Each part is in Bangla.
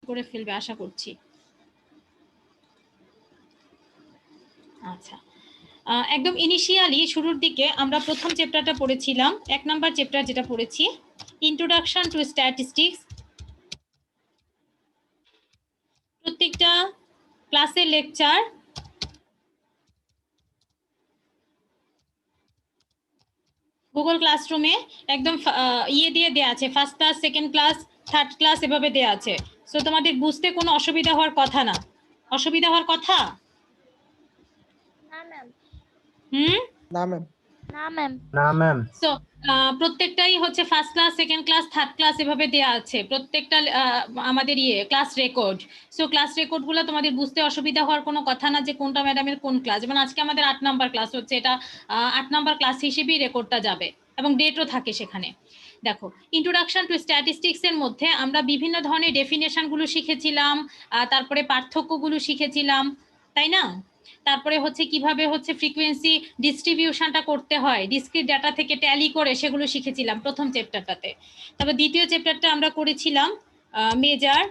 করে ফেলবে আশা করছি। আচ্ছা, একদম ইনিশিয়ালি শুরুর দিকে আমরা প্রথম চ্যাপ্টারটা পড়েছিলাম, 1 নাম্বার চ্যাপ্টার যেটা পড়েছি, ইন্ট্রোডাকশন টু স্ট্যাটিস্টিক্স। প্রত্যেকটা ক্লাসের লেকচার গুগল ক্লাসরুমে একদম ইয়ে দিয়ে দেওয়া আছে, first class, second class, third class এভাবে দেওয়া আছে। সো তোমাদের বুঝতে কোনো অসুবিধা হওয়ার কথা না। অসুবিধা হওয়ার কথা? না ম্যাম। না ম্যাম। না ম্যাম। না ম্যাম। সো প্রত্যেকটাই হচ্ছে first class, second class, third class এভাবে দেওয়া আছে প্রত্যেকটা আমাদের ক্লাস রেকর্ড। সো ক্লাস রেকর্ডগুলো তোমাদের বুঝতে অসুবিধা হওয়ার কোনো কথা না যে কোনটা ম্যাডামের কোন ক্লাস। যেমন আজকে আমাদের 8 নাম্বার ক্লাস হচ্ছে, এটা 8 নাম্বার ক্লাস হিসেবেই রেকর্ডটা যাবে এবং ডেটও থাকে সেখানে। দেখো, ইন্ট্রোডাকশন টু স্ট্যাটিস্টিক্স এর মধ্যে আমরা বিভিন্ন ধরনের ডেফিনেশনগুলো শিখেছিলাম, তারপরে পার্থক্যগুলো শিখেছিলাম, তাই না? তারপরে হচ্ছে কিভাবে হচ্ছে ফ্রিকোয়েন্সি ডিস্ট্রিবিউশনটা করতে হয়, ডিসক্রিট ডাটা থেকে ট্যালি করে, সেগুলো শিখেছিলাম প্রথম চ্যাপ্টারটাতে। তারপর দ্বিতীয় চ্যাপ্টারটা আমরা করেছিলাম measure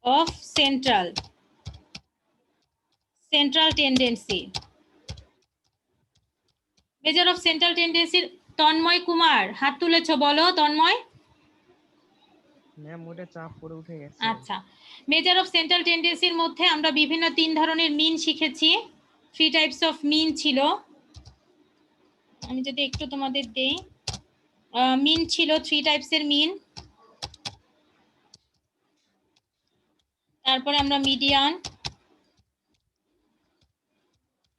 of central tendency. Measure of central টেন্ডেন্সির তন্ময় কুমার হাত তুলেছো, বলো তন্ময়। ম্যাম ওটা চাপ পড়ে উঠে গেছে। আচ্ছা, মেজার অফ সেন্ট্রাল টেন্ডেন্সির মধ্যে আমরা বিভিন্ন 3 ধরনের মিন শিখেছি। 3 টাইপস অফ মিন ছিল। আমি যদি একটু তোমাদের দেই, মিন ছিল 3 টাইপসের মিন। তারপরে আমরা মিডিয়ান,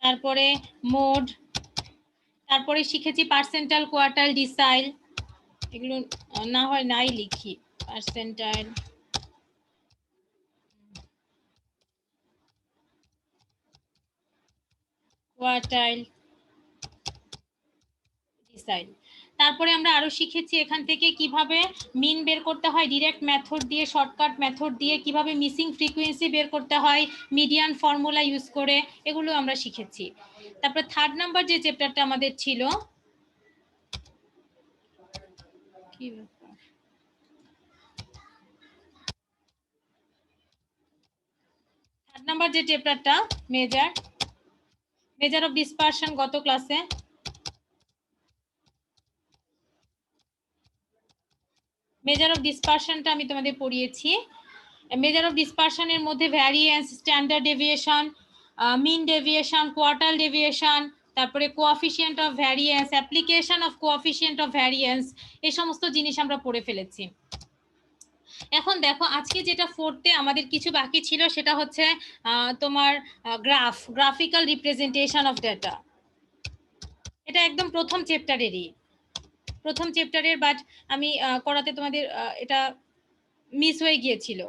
তারপরে মোড, তারপরে শিখেছি পার্সেন্টাইল, কোয়ার্টাইল, ডিসাইল। এগুলো না হয় নাই লিখি, পার্সেন্টাইল, কোয়ার্টাইল, ডিসাইল। তারপরে আমরা আরো শিখেছি এখান থেকে কিভাবে মিন বের করতে হয় ডিরেক্ট মেথড দিয়ে, শর্টকাট মেথড দিয়ে, কিভাবে মিসিং ফ্রিকোয়েন্সি বের করতে হয় মিডিয়ান ফর্মুলা ইউজ করে, এগুলো আমরা শিখেছি। তারপর থার্ড নাম্বার যে চ্যাপ্টারটা আমাদের ছিল, কি ব্যাপার, থার্ড নাম্বার যে চ্যাপ্টারটা মেজার অফ ডিসপারশন, গত ক্লাসে মেজার অফ ডিসপারশনটা আমি তোমাদের পড়িয়েছি। মেজার অফ ডিসপারশনের মধ্যে ভ্যারিয়েন্স, স্ট্যান্ডার্ড ডেভিয়েশন, মিন ডেভিয়েশন, কোয়ার্টাইল ডেভিয়েশন, তারপরে coefficient of variance, application of coefficient of variance, এই সমস্ত জিনিস আমরা পড়ে ফেলেছি। এখন দেখো, আজকে যেটা ফোর্থে আমাদের কিছু বাকি ছিল, সেটা হচ্ছে তোমার গ্রাফিক্যাল রিপ্রেজেন্টেশন অফ ডেটা। এটা একদম প্রথম চ্যাপ্টারের, বাট আমি করাতে তোমাদের এটা মিস হয়ে গিয়েছিল।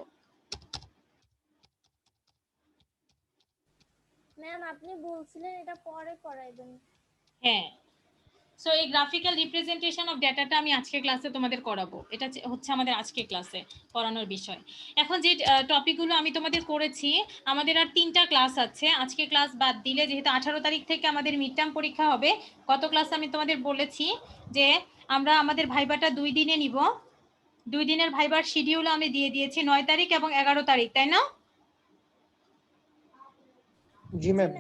ম্যাম আপনি বলছিলেন এটা পরে করাইবেন। হ্যাঁ, সো এই গ্রাফিক্যাল রিপ্রেজেন্টেশন অফ ডেটাটা আমি আজকে ক্লাসে তোমাদের করাবো। এটা হচ্ছে আমাদের আজকে ক্লাসে পড়ানোর বিষয়। এখন যে টপিকগুলো আমি তোমাদের করেছি, আমাদের আর 3টা ক্লাস আছে আজকে, ক্লাস বাদ দিলে, যেহেতু 18 তারিখ থেকে আমাদের মিড টার্ম পরীক্ষা হবে। গত ক্লাসে আমি তোমাদের বলেছি যে আমরা আমাদের ভাইবাটা 2 দিনে নিব। 2 দিনের ভাইবার শিডিউল আমি দিয়ে দিয়েছি, 9 তারিখ এবং 11 তারিখ, তাই না? জি ম্যাম।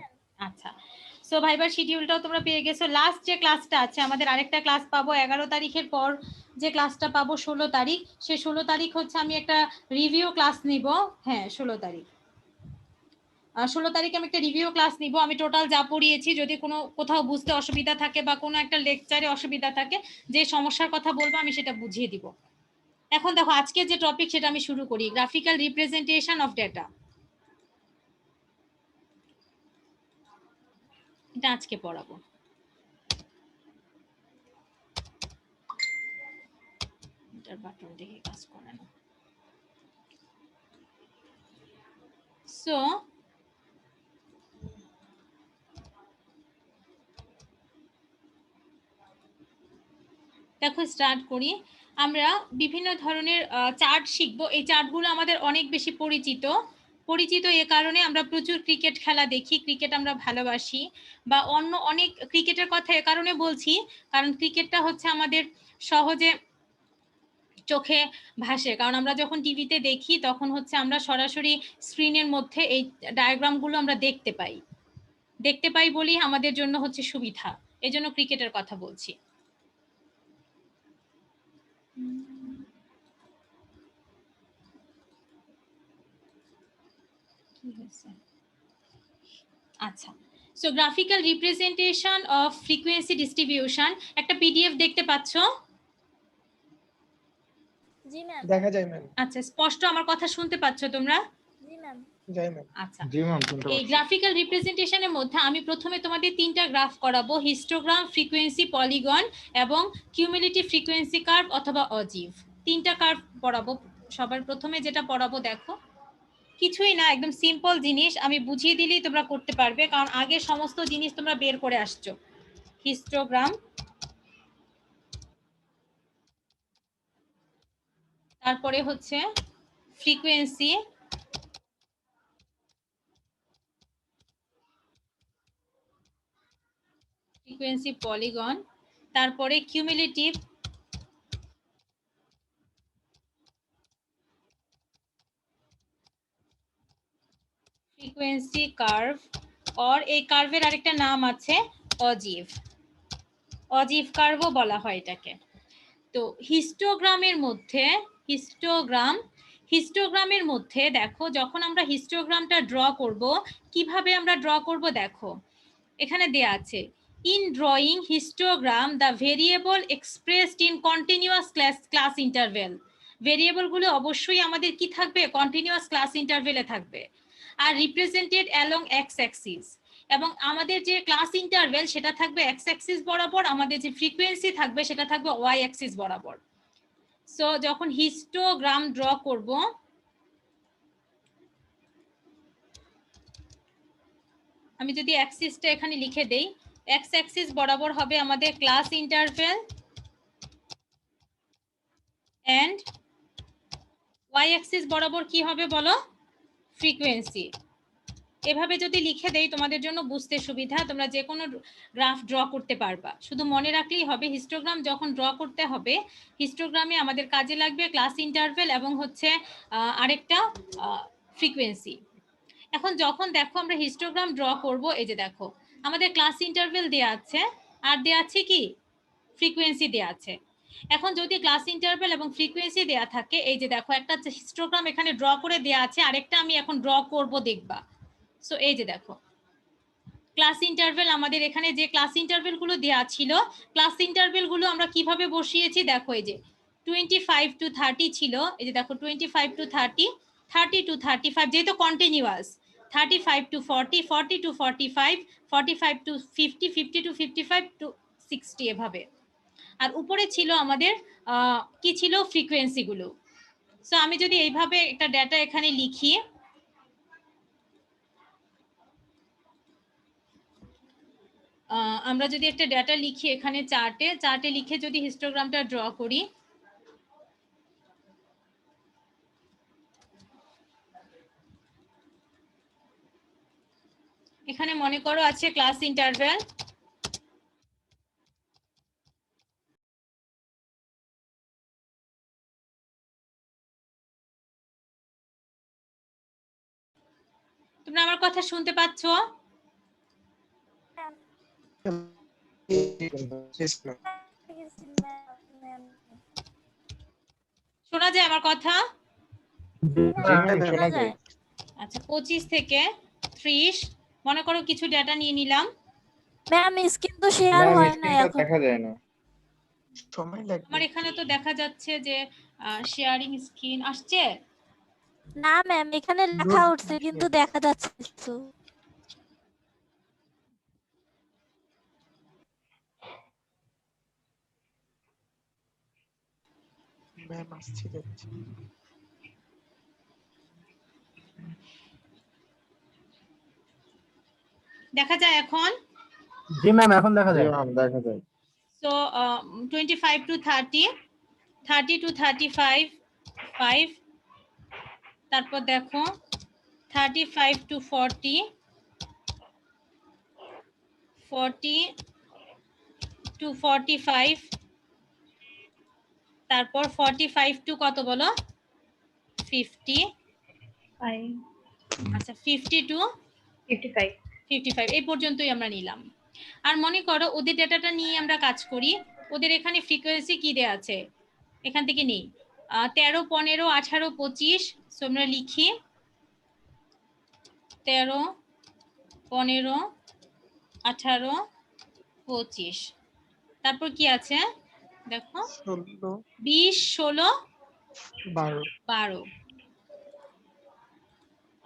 আচ্ছা, সো ভাইবার শিডিউলটাও তোমরা পেয়ে গেছো। লাস্ট যে ক্লাসটা আছে আমাদের, আরেকটা ক্লাস পাবো 11 তারিখের পর, যে ক্লাসটা পাবো 16 তারিখ। সে 16 তারিখ হচ্ছে আমি একটা রিভিউ ক্লাস নিব। হ্যাঁ, 16 তারিখ, 16 তারিখে আমি একটা রিভিউ ক্লাস নিব। আমি টোটাল যা পড়িয়েছি, যদি কোনো কোথাও বুঝতে অসুবিধা থাকে বা কোনো একটা লেকচারে অসুবিধা থাকে, যে সমস্যার কথা বলবো আমি সেটা বুঝিয়ে দিব। এখন দেখো, আজকে যে টপিক সেটা আমি শুরু করি, গ্রাফিক্যাল রিপ্রেজেন্টেশন অফ ডেটা। এটা আজকে পড়াবো। এটার বাটন দেখে কাজ করে না। সো দেখো, স্টার্ট করি। আমরা বিভিন্ন ধরনের চার্ট শিখবো। এই চার্টগুলো আমাদের অনেক বেশি পরিচিত এ কারণে আমরা প্রচুর ক্রিকেট খেলা দেখি, ক্রিকেট আমরা ভালোবাসি, বা অন্য অনেক ক্রিকেটের কথা এ কারণে বলছি কারণ ক্রিকেটটা হচ্ছে আমাদের সহজে চোখে ভাসে, কারণ আমরা যখন টিভিতে দেখি তখন হচ্ছে আমরা সরাসরি স্ক্রিনের মধ্যে এই ডায়াগ্রামগুলো আমরা দেখতে পাই বলেই আমাদের জন্য হচ্ছে সুবিধা। এই জন্য ক্রিকেটের কথা বলছি। আচ্ছা, so graphical representation of frequency distribution, একটা পিডিএফ দেখতে পাচ্ছ? জি ম্যাম। দেখা যায় ম্যাম। আচ্ছা, স্পষ্ট আমার কথা শুনতে পাচ্ছ তোমরা? জি ম্যাম। যাই ম্যাম। আচ্ছা, জি ম্যাম শুনতে এই পাচ্ছি। গ্রাফিক্যাল রিপ্রেজেন্টেশনের মধ্যে আমি প্রথমে তোমাদের তিনটা গ্রাফ করাবো, হিস্টোগ্রাম, ফ্রিকোয়েন্সি, পলিগন এবং কিউমুলেটিভ ফ্রিকোয়েন্সি কার্ভ অথবা অজিভ। তিনটা কার্ভ পড়াবো। সবার প্রথমে যেটা পড়াবো দেখো, কিছুই না, একদম সিম্পল জিনিস, আমি বুঝিয়ে দিলেই তোমরা করতে পারবে, কারণ আগে সমস্ত জিনিস তোমরা বের করে আসছো। হিস্টোগ্রাম, তারপরে হচ্ছে ফ্রিকোয়েন্সি, পলিগন, তারপরে কিউমুলেটিভ, ফ্রিকোয়েন্সি কার্ভ, আর এই কার্ভের আরেকটা নাম আছে অজিভ কার্ভও বলা হয় এটাকে। তো হিস্টোগ্রামের মধ্যে দেখো, যখন আমরা হিস্টোগ্রামটা ড্র করব, কিভাবে আমরা ড্র করব দেখো, এখানে দেয়া আছে, in drawing histogram the variable expressed in continuous class interval. ভেরিয়েবলগুলো অবশ্যই আমাদের কি থাকবে? কন্টিনিউয়াস ক্লাস ইন্টারভেলে থাকবে, আর রিপ্রেজেন্টেড অ্যালং এক্স অ্যাক্সিস। এবং আমাদের যে ক্লাস ইন্টারভেল সেটা থাকবে এক্স অ্যাক্সিস বরাবর, আমাদের যে ফ্রিকোয়েন্সি থাকবে সেটা থাকবে ওয়াই অ্যাক্সিস বরাবর। সো যখন হিস্টোগ্রাম ড্র করব, আমি যদি অ্যাক্সিসটা এখানে লিখে দেই, এক্স অ্যাক্সিস বরাবর হবে আমাদের class interval and Y axis বরাবর কি হবে বলো? ফ্রিকোয়েন্সি। এভাবে যদি লিখে দেই তোমাদের জন্য বুঝতে সুবিধা, তোমরা যে কোনো গ্রাফ ড্র করতে পারবা। শুধু মনে রাখলেই হবে, হিস্টোগ্রাম যখন ড্র করতে হবে, হিস্টোগ্রামে আমাদের কাজে লাগবে ক্লাস ইন্টারভেল এবং হচ্ছে আরেকটা ফ্রিকোয়েন্সি। এখন যখন দেখো আমরা হিস্টোগ্রাম ড্র করব, এই যে দেখো আমাদের ক্লাস ইন্টারভেল দেয়া আছে আর দেয়া আছে কি? ফ্রিকোয়েন্সি দেয়া আছে। এখন যদি ক্লাস ইন্টারভেল এবং ফ্রিকোয়েন্সি দেয়া থাকে, এই যে দেখো একটা হিস্টোগ্রাম এখানে ড্র করে দেয়া আছে, আরেকটা আমি এখন ড্র করব, দেখবা। সো এই যে দেখো ক্লাস ইন্টারভেল, আমাদের এখানে যে ক্লাস ইন্টারভেল গুলো দেওয়া ছিল, ক্লাস ইন্টারভেল গুলো আমরা কিভাবে বসিয়েছি দেখো, এই যে 25 to 30 ছিল, এই যে দেখো 25 to 30, 30 to 35 যেহেতু continuous, 35 to 40, 40 to 45, 45 to 50, 50 to 55 to 60 এভাবে। আর উপরে ছিল আমাদের কি ছিল? ফ্রিকোয়েন্সি গুলো। সো আমি যদি এইভাবে একটা ডেটা এখানে লিখি, আমরা যদি একটা ডেটা লিখি এখানে চার্টে লিখে যদি হিস্টোগ্রামটা ড্র করি, এখানে মনে করো আছে ক্লাস ইন্টারভেল, তোমরা আমার কথা শুনতে পাচ্ছ? শোনা যায় আমার কথা? আচ্ছা, 25 থেকে 30 মনে করো কিছু ডেটা নিয়ে নিলাম। ম্যাম স্ক্রিন তো শেয়ার হয় না এখন, দেখা যায় না, সময় লাগবে। আমার এখানে তো দেখা যাচ্ছে যে শেয়ারিং স্ক্রিন আসছে। না ম্যাম এখানে লেখা উঠছে কিন্তু দেখা যাচ্ছে কিছু। ম্যাম আসছে যাচ্ছে। দেখা যায় এখন? জি ম্যাম এখন দেখা যায়। দেখা যায়। সো 25 to 30, 30 to 35 5, তারপর দেখো 35 to 40, 40 to 45, তারপর 45 টু কত বলো 50 আচ্ছা 50 টু 55 এই পর্যন্তই আমরা নিলাম। আর মনে করো ওদের ডেটাটা নিয়ে আমরা কাজ করি। ওদের এখানে ফ্রিকোয়েন্সি কি দেয়া আছে এখান থেকে নেই 13 15 18 25। সো আমরা লিখি 13 15 18 25। তারপর কি আছে দেখো 16 20 16 12 12।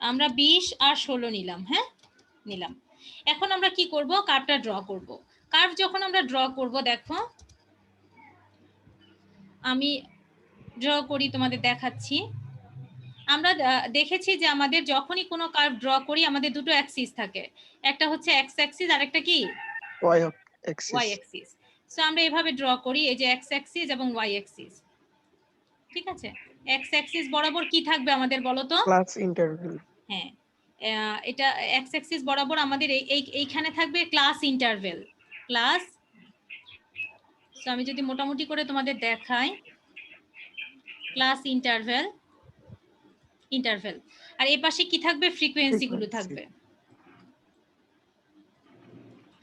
আমরা 20 আর 16 নিলাম। হ্যাঁ নিলাম। এখন আমরা কি করব কার্ভটা ড্র করব। কার্ভ যখন আমরা ড্র করব দেখো আমি ড্র করি তোমাদের দেখাচ্ছি। আমরা দেখেছি যে আমাদের যখনই কোনো কার্ভ ড্র করি আমাদের দুটো অ্যাক্সিস থাকে, একটা হচ্ছে এক্স অ্যাক্সিস আর একটা কি y Y axis axis. So আমরা এভাবে ড্র করি এই যে এক্স অ্যাক্সিস এবং ওয়াই অ্যাক্সিস। ঠিক আছে, এক্স অ্যাক্সিস বরাবর কি থাকবে আমাদের বলো তো ক্লাস ইন্টারভ্যাল। হ্যাঁ এটা এক্স অ্যাক্সিস বরাবর আমাদের এইখানে থাকবে ক্লাস ইন্টারভেল ক্লাস। সো আমি যদি মোটামুটি করে তোমাদের দেখাই ক্লাস ইন্টারভেল ইন্টারভেল আর এই পাশে কি থাকবে ফ্রিকোয়েন্সি গুলো থাকবে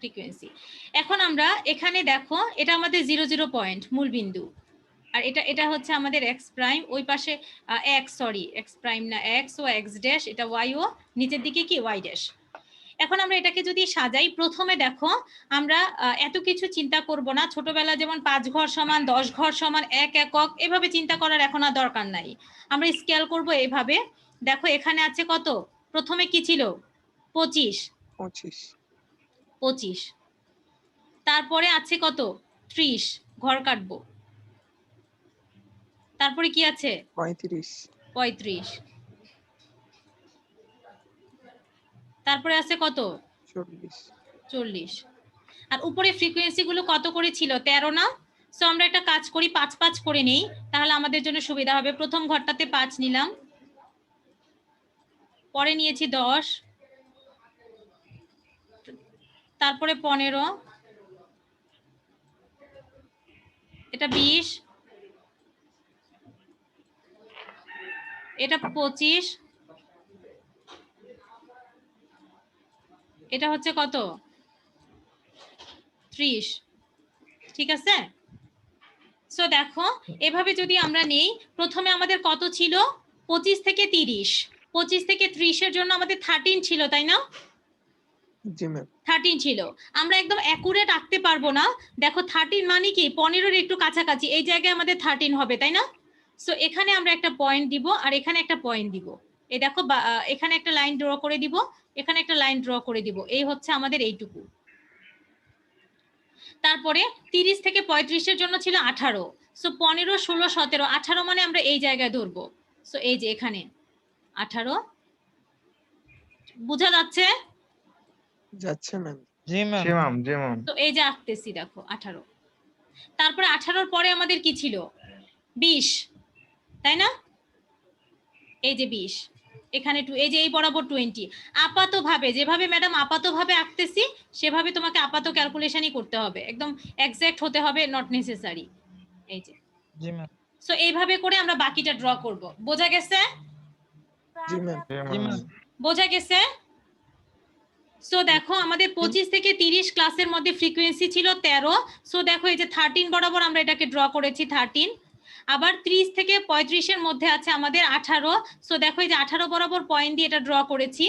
ফ্রিকোয়েন্সি। এখন আমরা এখানে দেখো এটা আমাদের 00 পয়েন্ট মূল বিন্দু আর এটা হচ্ছে আমাদের এক্স প্রাইম ওই পাশে এক্স প্রাইম না এক্স ও এক্স ড্যাশ এটা ওয়াই ও নিচের দিকে কি ওয়াই ড্যাশ। এখন আমরা এটাকে যদি সাজাই প্রথমে দেখো আমরা এত কিছু চিন্তা করব না, ছোটবেলা যেমন 5 ঘর সমান 10 ঘর সমান 1 একক এভাবে চিন্তা করার এখন আর দরকার নাই। আমরা স্কেল করব এভাবে। দেখো এখানে আছে কত প্রথমে কি ছিল 25 25 তারপরে আছে কত 30 ঘর কাটবো। তারপরে কি আছে 35 তারপরে আছে কত 40 আর উপরে ফ্রিকোয়েন্সি গুলো কত করে ছিল 13 না। সো আমরা একটা কাজ করি 5 5 করে নেই তাহলে আমাদের জন্য সুবিধা হবে। প্রথম ঘরটাতে 5 নিলাম, পরে নিয়েছি 10, তারপরে 15, এটা 20, এটা 25, এটা হচ্ছে কত 30। ঠিক আছে, সো দেখো এভাবে যদি আমরা নেই প্রথমে আমাদের কত ছিল 25 থেকে 30, 25 থেকে 30 এর জন্য আমাদের 13 ছিল তাই না। জি ম্যাম 13 ছিল। আমরা একদম অ্যাকুরেট আঁকতে পারবো না। দেখো 13 মানে কি 15 এর একটু কাছাকাছি এই জায়গায় আমাদের 13 হবে তাই না। সো এখানে আমরা একটা পয়েন্ট দিব আর এখানে একটা পয়েন্ট দিব। এই দেখো এখানে একটা লাইন ড্র করে দিব, এখানে একটা লাইন ড্র করে দিব, এই হচ্ছে আমাদের এইটুকু। তারপরে 30 থেকে 35 এর জন্য ছিল 18, সো 15 16 17 18 মানে আমরা এই জায়গায় ধরবো। সো এই যে এখানে 18 বোঝা যাচ্ছে ম্যাম। জি ম্যাম তো এই যে আঁকতেছি দেখো 18। তারপরে 18 পরে আমাদের কি ছিল 20 তাই না, এই যে 20 এখানে এই যে এই বরাবর 20। আপাতভাবে যেভাবে ম্যাডাম আপাতভাবে আঁকতেছি সেভাবে তোমাকে আপাত ক্যালকুলেশনই করতে হবে, একদম এক্সাক্ট হতে হবে নট নেসেসারি। এই যে জি ম্যাম সো এইভাবে করে আমরা বাকিটা ড্র করব। বোঝা গেছে জি ম্যাম বোঝা গেছে। সো দেখো আমাদের 25 থেকে 30 ক্লাসের মধ্যে ফ্রিকোয়েন্সি ছিল 13। সো দেখো এই যে 13 বরাবর আমরা এটাকে ড্র করেছি 13। আবার 30 থেকে 35 এর মধ্যে আছে আমাদের 18। সো দেখো এই যে 18 বরাবর পয়েন্ট দিয়ে এটা ড্র করেছি।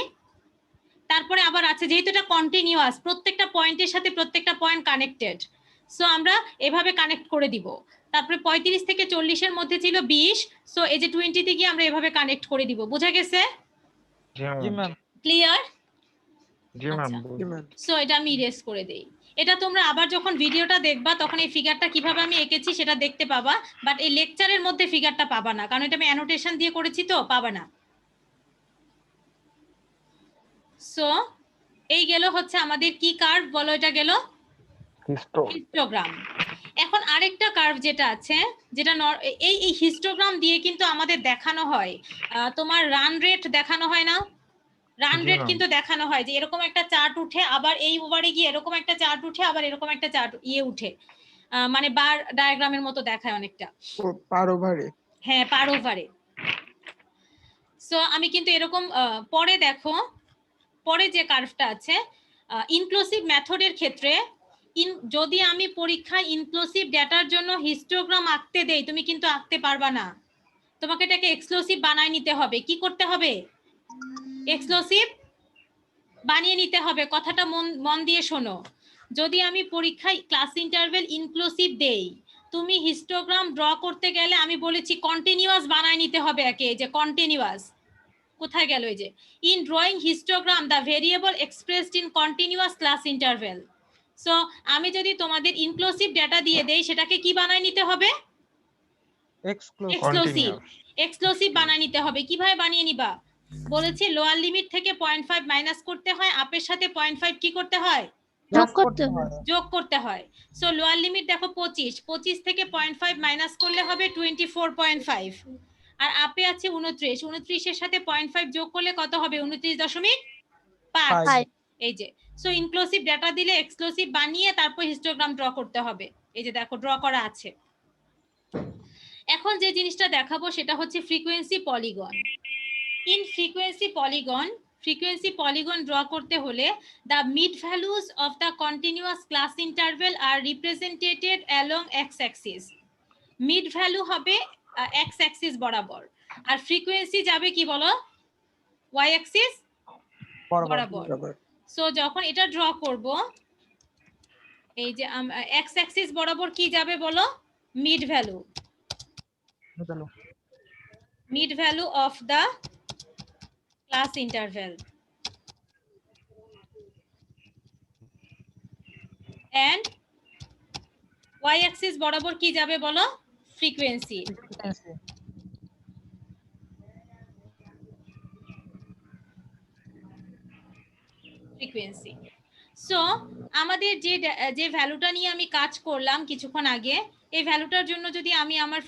তারপরে আবার আছে যেহেতু এটা কন্টিনিউয়াস প্রত্যেকটা পয়েন্টের সাথে প্রত্যেকটা পয়েন্ট কানেক্টেড, সো আমরা এভাবে কানেক্ট করে দিব। তারপরে 35 থেকে 40 এর মধ্যে ছিল 20, সো এই যে 20 তে গিয়ে আমরা এভাবে কানেক্ট করে দিব। বোঝা গেছে জি ম্যাম ক্লিয়ার। জি ম্যাম সো এটা আমি ইরেজ করে দেই। এটা তোমরা আবার যখন ভিডিওটা দেখবা তখন এই ফিগারটা কিভাবে আমি এঁকেছি সেটা দেখতে পাবা, বাট এই লেকচারের মধ্যে ফিগারটা পাবা না কারণ এটা আমি অ্যানোটেশন দিয়ে করেছি তো পাবা না। সো এই গেল হচ্ছে আমাদের কি কার্ভ বলো, এটা গেল হিস্টোগ্রাম। এখন আরেকটা কার্ভ যেটা আছে যেটা এই হিস্টোগ্রাম দিয়ে কিন্তু আমাদের দেখানো হয় তোমার রান রেট দেখানো হয় না, রান রেট কিন্তু দেখানো হয় যে এরকম একটা চার্ট উঠে আবার এই ওভারে গিয়ে এরকম একটা চার্ট উঠে আবার এরকম একটা চার্ট উঠে। মানে বার ডায়াগ্রামের মতো দেখায় অনেকটা। পার ওভারে। হ্যাঁ, পার ওভারে। সো আমি কিন্তু এরকম পরে দেখো, পরে যে কার্ভটা আছে ইনক্লুসিভ মেথডের ক্ষেত্রে যদি আমি পরীক্ষায় ইনক্লুসিভ ডেটার জন্য হিস্টোগ্রাম আঁকতে দেই, তুমি কিন্তু আঁকতে পারবা না, তোমাকে এটাকে এক্সক্লুসিভ বানায় নিতে হবে। কি করতে হবে? এক্সক্লুসিভ বানিয়ে নিতে হবে। কথাটা মন দিয়ে শোনো। যদি আমি পরীক্ষায় ক্লাস ইন্টারভেল ইনক্লুসিভ দেই, তুমি হিস্টোগ্রাম ড্র করতে গেলে আমি বলেছি কন্টিনিউয়াস বানায় নিতে হবে একে, যে কন্টিনিউয়াস কোথায় গেল? এই যে in drawing histogram the variable expressed in continuous class interval. So আমি যদি তোমাদের ইনক্লুসিভ ডেটা দিয়ে দেই, সেটাকে কি বানায় নিতে হবে? এক্সক্লুসিভ। এক্সক্লুসিভ বানায় নিতে হবে। কিভাবে বানিয়ে নিবা? বলেছি লোয়ার লিমিট থেকে 0.5 মাইনাস করতে হয়, আপের সাথে 0.5 কি করতে হয়? যোগ করতে হয়। সো লোয়ার লিমিট দেখো 25, 25 থেকে 0.5 মাইনাস করলে হবে 24.5, আর আপে আছে 29, 29 এর সাথে 0.5 যোগ করলে কত হবে? 29.5। এই যে সো ইনক্লুসিভ ডেটা দিলে এক্সক্লুসিভ বানিয়ে তারপর হিস্টোগ্রাম ড্র করতে হবে। এই যে দেখো ড্র করা আছে। এখন যে জিনিসটা দেখাবো সেটা হচ্ছে frequency polygon. In frequency polygon draw করতে হলে the mid values of the continuous class interval are represented along x-axis. Mid value হবে x axis বরাবর, আর ফ্রিকোয়েন্সি যাবে কি বলো? y axis বরাবর। সো যখন এটা ড্র করব, এই যে x axis বরাবর কি যাবে বলো? Mid value of the class interval, and y axis বরাবর কি যাবে বলো? ফ্রিকোয়েন্সি। সো আমাদের যে ভ্যালুটা নিয়ে আমি কাজ করলাম কিছুক্ষণ আগে, এই ভ্যালুটার জন্য যদি আমি আমার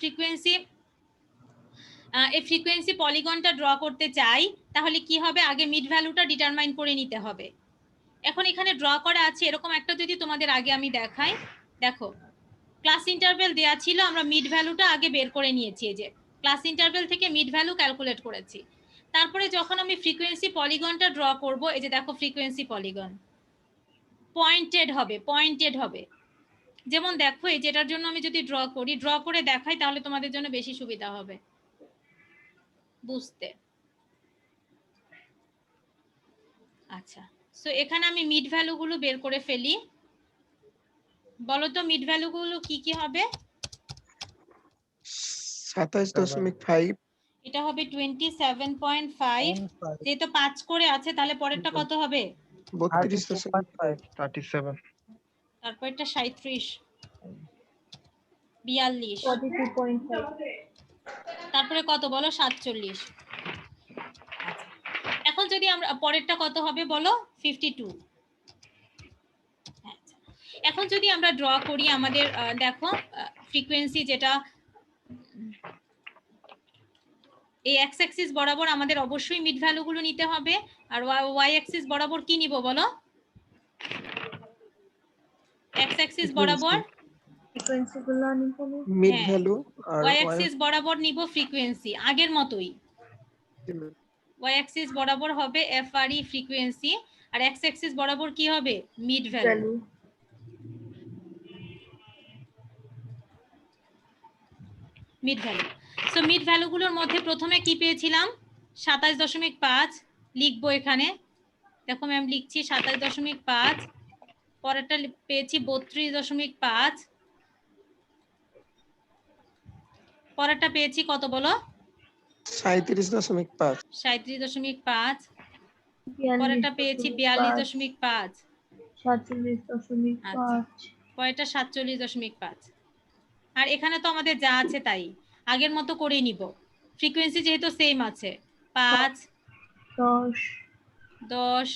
ফ্রিকোয়েন্সি পলিগনটা ড্র করতে চাই, তাহলে কি হবে? আগে মিড ভ্যালুটা ডিটারমাইন করে নিতে হবে। এখন এখানে ড্র করা আছে এরকম একটা, যদি তোমাদের আগে আমি দেখাই, দেখো ক্লাস ইন্টারভেল দেয়া ছিল, আমরা মিড ভ্যালুটা আগে বের করে নিয়েছি। এই যে ক্লাস ইন্টারভেল থেকে মিড ভ্যালু ক্যালকুলেট করেছি। তারপরে যখন আমি ফ্রিকোয়েন্সি পলিগনটা ড্র করব, এই যে দেখো ফ্রিকোয়েন্সি পলিগন পয়েন্টেড হবে। যেমন দেখো এই যেটার জন্য আমি যদি ড্র করে দেখাই, তাহলে তোমাদের জন্য বেশি সুবিধা হবে বুঝতে। আচ্ছা, সো এখানে আমি মিড ভ্যালুগুলো বের করে ফেলি। বলো তো মিড ভ্যালুগুলো কি কি হবে? 27.5, এটা হবে 27.5, যেহেতু 5 করে আছে তাহলে পরেরটা কত হবে? 32.5, তারপর এটা 37, 42, 42.5, তারপরে কত বলো? 47। এখন যদি আমরা পরেরটা কত হবে বলো? 52। এখন যদি আমরা ড্র করি আমাদের দেখো ফ্রিকোয়েন্সি যেটা এই এক্স অ্যাক্সিস বরাবর আমাদের অবশ্যই মিড ভ্যালুগুলো নিতে হবে, আর ওয়াই অ্যাক্সিস বরাবর কি নিব বলো? এক্স অ্যাক্সিস বরাবর ফ্রিকোয়েন্সিগুলো নিব, মিড ভ্যালু, আর ওয়াই অ্যাক্সিস বরাবর নিব ফ্রিকোয়েন্সি আগের মতোই। ওয়াই অ্যাক্সিস বরাবর হবে এফআরই ফ্রিকোয়েন্সি, আর এক্স অ্যাক্সিস বরাবর কি হবে? Mid value. সো মিড ভ্যালুগুলোর মধ্যে প্রথমে কি পেয়েছিলাম? 27.5 লিখবো এখানে, দেখো ম্যাম লিখছি 27.5। পরেরটা পেয়েছি 32.5, পরেরটা পেয়েছি কত বলো? 37.5, 37.5, পরেরটা পেয়েছি 42.5, 47.5, পরেরটা 47.5। আর এখানে তো আমাদের যা আছে তাই আগের মতো করেই নিব, ফ্রিকোয়েন্সি যেহেতু সেম আছে। 5, 10,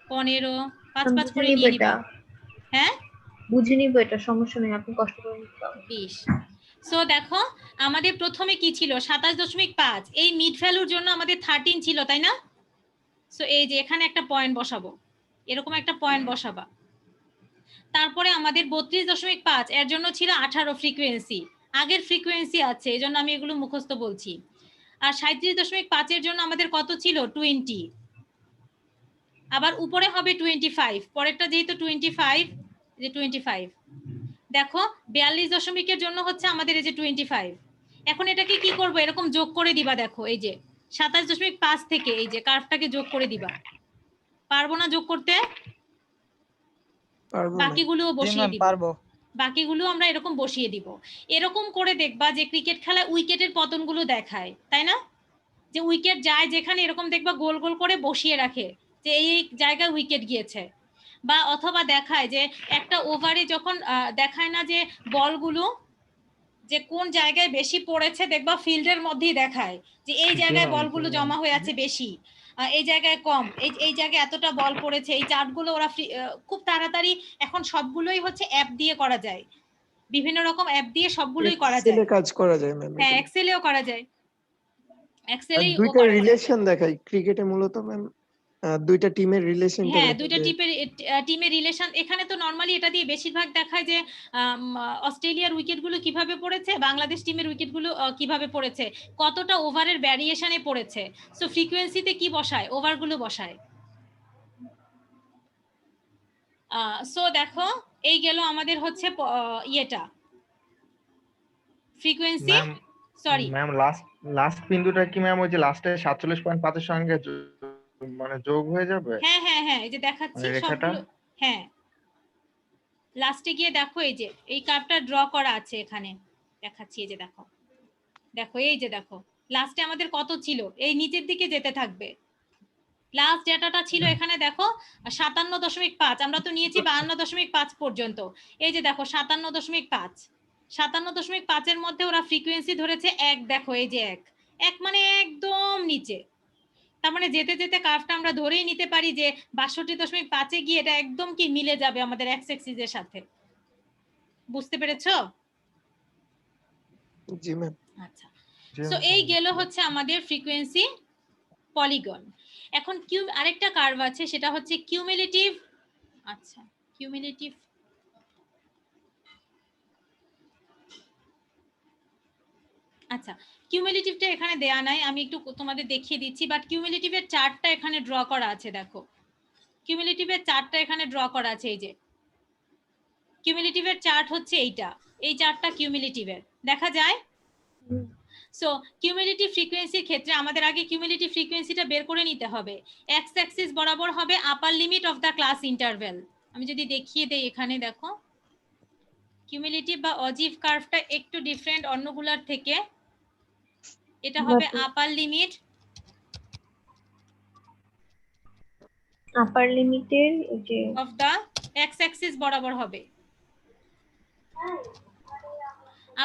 15, 5 করে নিয়ে নিব। হ্যাঁ বুঝে নিব, এটা সমস্যা নেই, আপনি কষ্ট করে নিতে পারবেন। 20। সো দেখো আমাদের প্রথমে কি ছিল? 27.5। এই মিড ভ্যালুর জন্য আমাদের 13 ছিল, তাই না? সো এই যে এখানে একটা পয়েন্ট বসাবো, এরকম একটা পয়েন্ট বসাবা। তারপরে আমাদের 32.5 এর জন্য ছিল 18 ফ্রিকোয়েন্সি, আগের ফ্রিকোয়েন্সি আছে, এই জন্য আমি এগুলো মুখস্থ বলছি। আর 37.5 এর জন্য আমাদের কত ছিল 20, আবার উপরে হবে 25, পরেরটা যেহেতু 25, যে 25 দেখো 42 জন্য হচ্ছে আমাদের এই যে 25। এখন এটাকে কি করব, এরকম যোগ করে দিবা, দেখো এই যে 27.5 থেকে এই যে কার্ভটাকে যোগ করে দিবা। পারবো না যোগ করতে? বাকিগুলোও বসিয়ে দিব, বাকিগুলো আমরা এরকম বসিয়ে দিব। এরকম করে দেখবা যে ক্রিকেট খেলায় উইকেটের পতনগুলো দেখায়, তাই না? যে উইকেট যায় যেখানে, এরকম দেখবা গোল গোল করে বসিয়ে রাখে যে এই জায়গায় উইকেট গিয়েছে। বা অথবা দেখায় যে একটা ওভারে যখন দেখায় না যে বলগুলো যে কোন জায়গায় বেশি পড়েছে, দেখবা ফিল্ডের মধ্যেই দেখায় যে এই জায়গায় বলগুলো জমা হয়ে আছে বেশি, এই জায়গায় কম, এই জায়গায় এতটা বল পড়েছে। এই চার্টগুলো ওরা খুব তাড়াতাড়ি এখন সবগুলোই হচ্ছে অ্যাপ দিয়ে করা যায়, বিভিন্ন রকম অ্যাপ দিয়ে সবগুলোই করা যায়। কাজ করা যায় ম্যাম। হ্যাঁ, এক্সেলেও করা যায়, এক্সেলেই দুইটা রিলেশন দেখাই ক্রিকেটে মূলত ম্যাম, দুইটা টিমের রিলেশনটা। হ্যাঁ, দুইটা টিমের রিলেশন এখানে তো নরমালি এটা দিয়ে বেশিরভাগ দেখায় যে অস্ট্রেলিয়ার উইকেটগুলো কিভাবে পড়েছে, বাংলাদেশ টিমের উইকেটগুলো কিভাবে পড়েছে, কতটা ওভারের ভ্যারিয়েশনে পড়েছে। সো ফ্রিকোয়েন্সিতে কি বসায়, ওভারগুলো বসায়। সো দেখো এই গেল আমাদের হচ্ছে ইয়েটা ফ্রিকোয়েন্সি, সরি ম্যাম লাস্ট বিন্দুটা কি ম্যাম ওই যে লাস্টে 47.5 এর সঙ্গে মানে যোগ হয়ে যাবে? হ্যাঁ হ্যাঁ হ্যাঁ, এই যে দেখাচ্ছি মানে রেখাটা? সবগুলো। হ্যাঁ, লাস্টে গিয়ে দেখো এই যে এই কার্ভটা ড্র করা আছে এখানে, দেখাচ্ছি। এই যে দেখো, দেখো এই যে দেখো লাস্টে আমাদের কত ছিল, এই নিচের দিকে যেতে থাকবে। লাস্ট ডেটাটা ছিল এখানে দেখো 57.5, আমরা তো নিয়েছি 52.5 পর্যন্ত। এই যে দেখো 57.5, 57.5 এর মধ্যে ওরা ফ্রিকোয়েন্সি ধরেছে 1, দেখো এই যে 1 মানে একদম নিচে। তার মানে যেতে যেতে কার্ভটা আমরা ধরেই নিতে পারি যে 62.5 গিয়ে এটা একদম কি মিলে যাবে আমাদের এক্স অ্যাক্সিসের সাথে। বুঝতে পেরেছো? জি ম্যাম। আচ্ছা, সো এই গেল হচ্ছে আমাদের ফ্রিকোয়েন্সি পলিগন। এখন আরেকটা কার্ভ আছে, সেটা হচ্ছে কিউমুলেটিভ। আচ্ছা, কিউমুলেটিভ আচ্ছা, কিউমুলেটিভটা এখানে দেয়া নাই, আমি একটু তোমাদের দেখিয়ে দিচ্ছি। বাট কিউমুলেটিভের চার্টটা এখানে ড্র করা আছে, দেখো কিউমুলেটিভের চার্টটা এখানে ড্র করা আছে। এই যে কিউমুলেটিভের চার্ট হচ্ছে এইটা, এই চার্টটা কিউমুলেটিভের দেখা যায়। সো কিউমুলেটিভ ফ্রিকোয়েন্সির ক্ষেত্রে আমাদের আগে কিউমুলেটিভ ফ্রিকোয়েন্সিটা বের করে নিতে হবে। এক্স অ্যাক্সিস বরাবর হবে upper limit of the class interval. আমি যদি দেখিয়ে দেই এখানে দেখো, কিউমুলেটিভ বা অজিভ কার্ভটা একটু ডিফারেন্ট অন্যগুলোর থেকে। এটা হবে আপার লিমিট, আপার লিমিটের যে অফ দ্য এক্স অ্যাক্সিস বরাবর হবে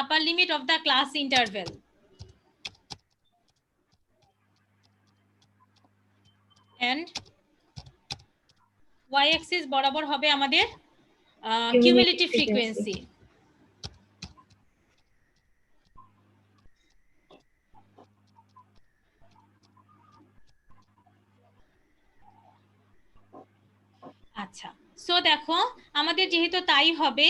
upper limit of the class interval, and Y axis বরাবর হবে আমাদের কিউমুলেটিভ ফ্রিকোয়েন্সি। আচ্ছা, সো দেখো আমাদের যেহেতু তাই হবে,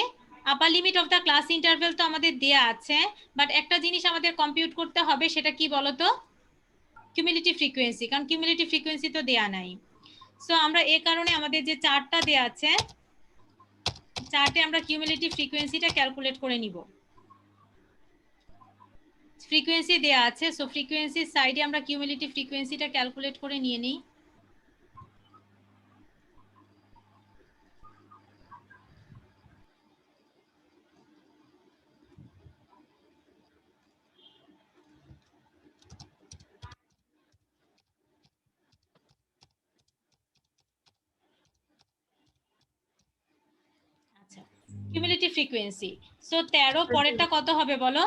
upper limit of the class interval তো আমাদের দেয়া আছে, বাট একটা জিনিস আমাদের কম্পিউট করতে হবে, সেটা কি বলতো, কিউমুলেটিভ ফ্রিকোয়েন্সি, কারণ কিউমুলেটিভ ফ্রিকোয়েন্সি তো দেয়া নাই। সো আমরা এই কারণে আমাদের যে চার্টটা দেয়া আছে, চার্টে আমরা কিউমুলেটিভ ফ্রিকোয়েন্সিটা ক্যালকুলেট করে নিব। ফ্রিকোয়েন্সি দেয়া আছে, সো ফ্রিকোয়েন্সির সাইডে আমরা কিউমুলেটিভ ফ্রিকোয়েন্সিটা ক্যালকুলেট করে নিয়ে নিই। আচ্ছা, কিউমুলেটিভ ফ্রিকোয়েন্সি, সো 13 পরেরটা কত হবে বলো,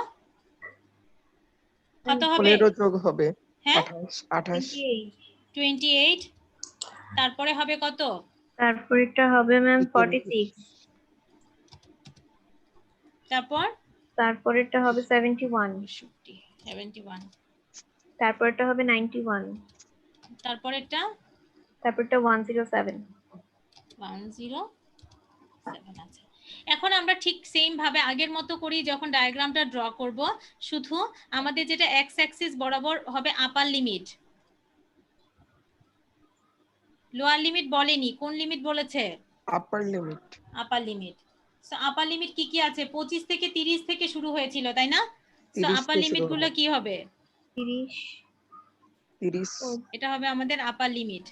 কত হবে? 15 যোগ হবে হ্যাঁ 28। 28, তারপরে হবে কত? তারপরেরটা হবে ম্যাম 46, তারপরেরটা হবে 71, 71, তারপরেরটা হবে 91, তারপরেরটা তারপরটা 107, 7 আচ্ছা। এখন আমরা ঠিক সেম ভাবে আগের মতো করি, যখন ডায়াগ্রামটা ড্র করব, শুধু আমাদের যেটা এক্স অ্যাক্সিস বরাবর হবে আপার লিমিট, লোয়ার লিমিট বলেনি, কোন লিমিট বলেছে? আপার লিমিট। আপার লিমিট। সো আপার লিমিট কি কি আছে? 25 থেকে 30 থেকে শুরু হয়েছিল, তাই না? সো 30 আপার থেকে লিমিট শুরু গুলো হবে। কি হবে? 30 30 এটা হবে আমাদের আপার লিমিট।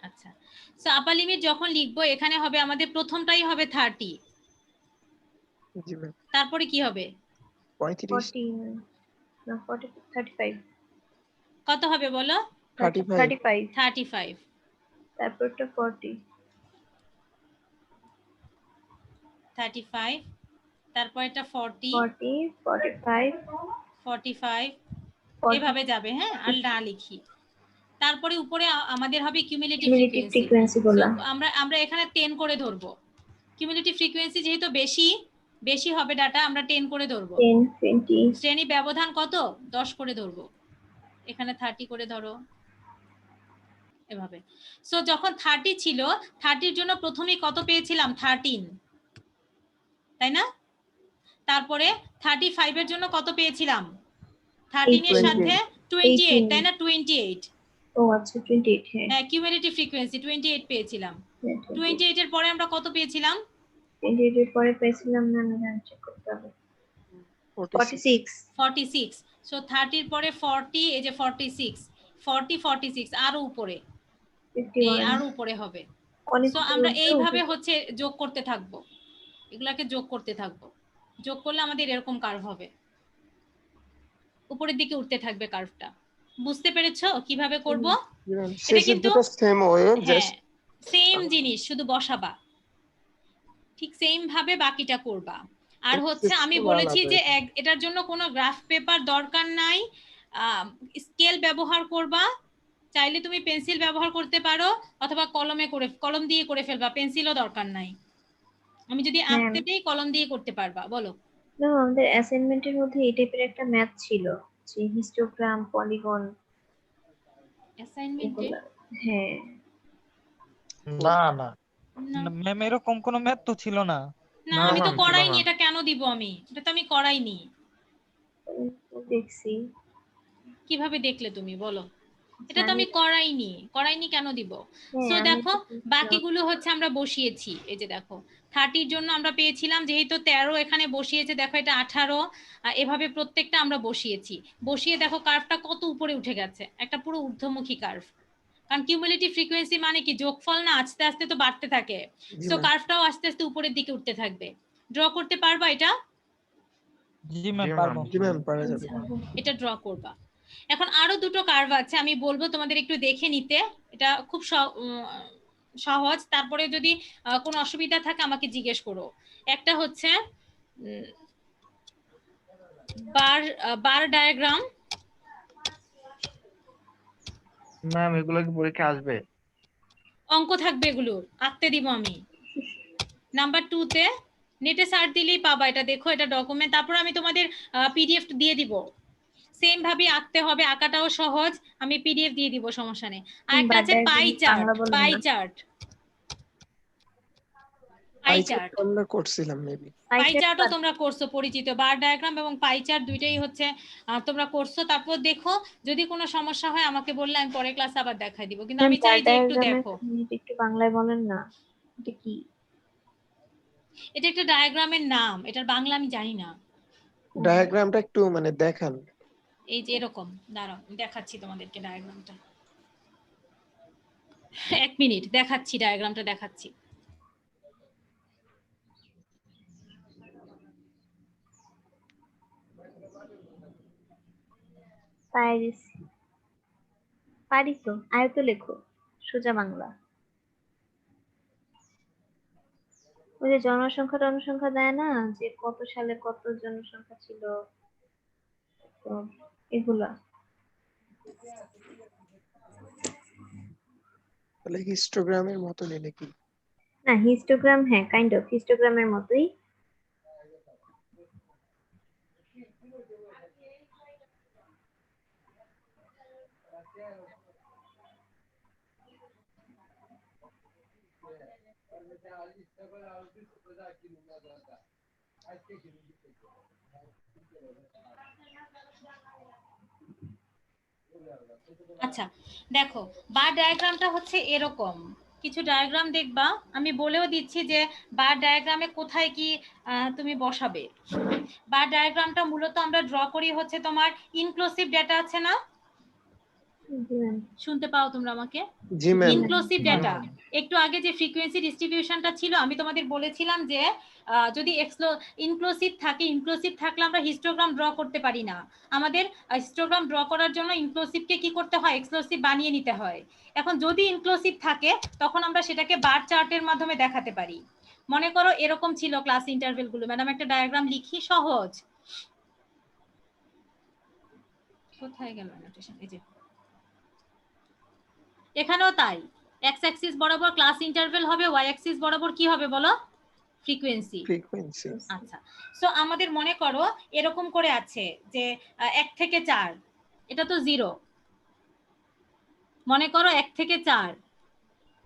আচ্ছা, সো আপার লিমিট যখন লিখবো এখানে হবে আমাদের প্রথমটাই হবে 30, জি ম্যাম। তারপরে কি হবে? 35 40 না 40 35 কত হবে বলো? 35 35 35। তারপরটা 40 35, তারপর এটা 40, 40 45 45 40 এভাবে যাবে। হ্যাঁ, আর না লিখি। তারপরে উপরে আমাদের হবে কিউমুলেটিভ কিউমুলেটিভ ফ্রিকোয়েন্সি। ফ্রিকোয়েন্সি গুলো আমরা এখানে 10 করে ধরবো। কিউমুলেটিভ ফ্রিকোয়েন্সি যেহেতু বেশি হবে ডাটা, আমরা 10 করে ধরবো। 10 20 শ্রেণী ব্যবধান কত? 10 করে ধরবো। এখানে 30 করে ধরো, এভাবে। সো যখন 30 ছিল, 30 এর জন্য প্রথমেই কত পেয়েছিলাম? 13, তাই না? তারপরে 35 এর জন্য কত পেয়েছিলাম? 13 এর 18 সাথে 28, তাই না? 28। ও আচ্ছা 28 হ্যাঁ হ্যাঁ, কিউমুলেটিভ ফ্রিকোয়েন্সি 28 পেয়েছিলাম। 28 এর পরে আমরা কত পেয়েছিলাম? 28 এর পরে পেয়েছিলাম না আমি চেক করতে হবে 46 46। সো 30 এর পরে 40, এই যে 46, 40 46 আরো উপরে, এই 51 আরো উপরে হবে। অনেক সো আমরা এইভাবে হচ্ছে যোগ করতে থাকবো, এগুলাকে যোগ করতে থাকবো। যোগ করলে আমাদের এরকম কার্ভ হবে, উপরের দিকে উঠতে থাকবে কার্ভটা। বুঝতে পেরেছো কিভাবে করব? জি ম্যাম। এটা শেষের কিন্তু দুটো সেম ওয়ে, হ্যাঁ জাস্ট সেম জিনিস, শুধু বসাবা, ঠিক সেম ভাবে বাকিটা করবা। আর হচ্ছে আমি বলেছি যে এটার জন্য কোনো গ্রাফ পেপার দরকার নাই, স্কেল ব্যবহার করবা। চাইলে তুমি পেন্সিল ব্যবহার করতে পারো, অথবা কলম দিয়ে করে ফেলবা, পেন্সিলও দরকার নাই। আমি যদি আঁকতে দেই কলম দিয়ে করতে পারবা। বলো। না আমাদের অ্যাসাইনমেন্টের মধ্যে এই টাইপের একটা ম্যাথ ছিল, যে হিস্টোগ্রাম পলিগন অ্যাসাইনমেন্টে? হ্যাঁ না না না ম্যাম, এরকম কোনো ম্যাথ তো ছিল না। না, না আমি তো ম্যাম, ছিল করাইনি, না। এটা কেন দিব আমি? এটা তো আমি করাইনি। দেখছি কিভাবে দেখলে তুমি? বলো। এটা তো জানি আমি করাইনি কেন দিব? হ্যাঁ সো আমি দেখো, তো দেখছিলাম। বাকিগুলো হচ্ছে আমরা বসিয়েছি। এই যে দেখো, 30 এর জন্য আমরা পেয়েছিলাম যেহেতু 13 এখানে বসিয়েছে, দেখো এটা 18, এভাবে প্রত্যেকটা আমরা বসিয়েছি। বসিয়ে দেখো কার্ভটা কত উপরে উঠে গেছে, একটা পুরো ঊর্ধ্বমুখী কার্ভ। কারণ কিউমুলেটিভ ফ্রিকোয়েন্সি মানে কি? যোগফল না, আস্তে আস্তে তো বাড়তে থাকে। জি সো ম্যাম। কার্ভটাও আস্তে আস্তে উপরের দিকে উঠতে থাকবে। ড্র করতে পারবা এটা? জি ম্যাম, জি পারবো। ম্যাম। জি ম্যাম, পারা যাবে। এটা ড্র করবা। এখন আরো দুটো কার্ভ আছে, আমি বলবো তোমাদের একটু দেখে নিতে। এটা খুব সহজ। তারপরে যদি কোনো অসুবিধা থাকে আমাকে জিজ্ঞেস করো। একটা হচ্ছে বার ডায়াগ্রাম। ম্যাম, এগুলো কি পরীক্ষা আসবে? অঙ্ক থাকবে, এগুলো আঁকতে দিব আমি। নাম্বার 2 তে নেটে সার্চ দিলেই পাবা এটা। দেখো এটা ডকুমেন্ট, তারপর আমি তোমাদের পিডিএফ দিয়ে দিব। সেম ভাবে আঁকতে হবে, আঁকাটাও সহজ, আমি পিডিএফ দিয়ে দিব, সমস্যা নেই। আর একটা আছে pie chart. Pie chart pie chart আমরা করছিলাম মেবি। পাই চার্টও তোমরা করছো, পরিচিত। বার ডায়াগ্রাম এবং পাই চার্ট দুইটাই হচ্ছে তোমরা করছো। তারপর দেখো, যদি কোনো সমস্যা হয় আমাকে বললে আমি পরের ক্লাসে আবার দেখাই দিব, কিন্তু আমি চাই যে একটু দেখো। একটু বাংলায় বলেন না এটা কি? এটা একটা ডায়াগ্রামের নাম, এটার বাংলা আমি জানি না। ডায়াগ্রামটা একটু মানে দেখান। এই যে এরকম, দাঁড়াও দেখাচ্ছি তোমাদেরকে ডায়াগ্রামটা। 1 মিনিট দেখাচ্ছি, ডায়াগ্রামটা দেখাচ্ছি। পাইরিস পারি তো, আয়ত লেখো সোজা বাংলা। ওই যে জনসংখ্যা দেয় না, যে কত সালে কত জনসংখ্যা ছিল, তো এগুলা। তাহলে হিস্টোগ্রামের মতো নাকি? না হিস্টোগ্রাম, হ্যাঁ কাইন্ড অফ হিস্টোগ্রামের মতোই। আচ্ছা দেখো, বার ডায়াগ্রামটা হচ্ছে এরকম কিছু ডায়াগ্রাম দেখবা, আমি বলেও দিচ্ছি যে বার ডায়াগ্রামে কোথায় কি তুমি বসাবে। বার ডায়াগ্রামটা মূলত আমরা ড্র করি হচ্ছে তোমার ইনক্লুসিভ ডেটা আছে না, জি ম্যাম। শুনতে পাও তোমরা আমাকে? জি ম্যাম। ইনক্লুসিভ ডেটা, একটু আগে যে ফ্রিকোয়েন্সি ডিস্ট্রিবিউশনটা ছিল আমি তোমাদের বলেছিলাম যে যদি ইনক্লুসিভ থাকে, ইনক্লুসিভ থাকলে আমরা হিস্টোগ্রাম ড্র করতে পারি না। আমাদের হিস্টোগ্রাম ড্র করার জন্য ইনক্লুসিভকে কি করতে হয়, এক্সক্লুসিভ বানিয়ে নিতে হয়। এখন যদি ইনক্লুসিভ থাকে তখন আমরা সেটাকে বার চার্টের মাধ্যমে দেখাতে পারি। মনে করো এরকম ছিল ক্লাস ইন্টারভেল গুলো, ম্যাডাম একটা ডায়াগ্রাম লিখি সহজ। কোথায় গেল অ্যানোটেশন? এই যে এখানেও তাই, এক্স অ্যাক্সিস বরাবর ক্লাস ইন্টারভেল হবে, ওয়াই অ্যাক্সিস বরাবর কি হবে বলো, ফ্রিকোয়েন্সি। ফ্রিকোয়েন্সি। আচ্ছা, সো আমাদের মনে করো এরকম করে আছে যে 1 থেকে 4, এটা তো 0। মনে করো 1 থেকে 4,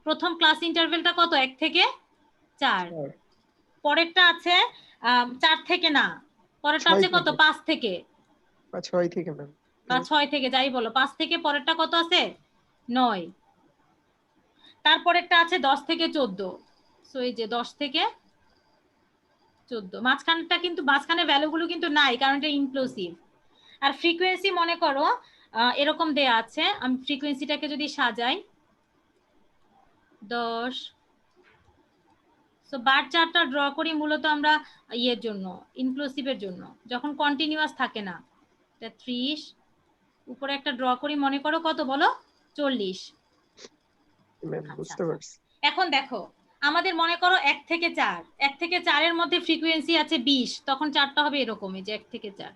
প্রথম ক্লাস ইন্টারভেলটা কত, 1 থেকে 4। পরেরটা আছে 4 থেকে না, পরেরটা আছে কত, 5 থেকে, 6 থেকে ম্যাম, বা 6 থেকে, যাই বলো, 5 থেকে পরেরটা কত আছে, 9। তারপরেরটা আছে 10 থেকে 14, সো এই যে 10 থেকে 14, মাঝখানটা কিন্তু মাঝখানে ভ্যালুগুলো কিন্তু নাই কারণ এটা ইনক্লুসিভ। আর ফ্রিকোয়েন্সি মনে করো এরকম দেয়া আছে, আমি ফ্রিকোয়েন্সিটাকে যদি সাজাই 10, সো বার চার্টটা ড্র করি মূলত আমরা ইয়ের জন্য, ইনক্লুসিভের জন্য, যখন কন্টিনিউয়াস থাকে না। এটা 30, উপরে একটা ড্র করি মনে করো কত বলো, 40। ম্যাম বুঝতে পারছি। এখন দেখো আমাদের মনে করো 1 থেকে 4, 1 থেকে 4 এর মধ্যে ফ্রিকোয়েন্সি আছে 20, তখন চারটা হবে এরকমই যে 1 থেকে 4,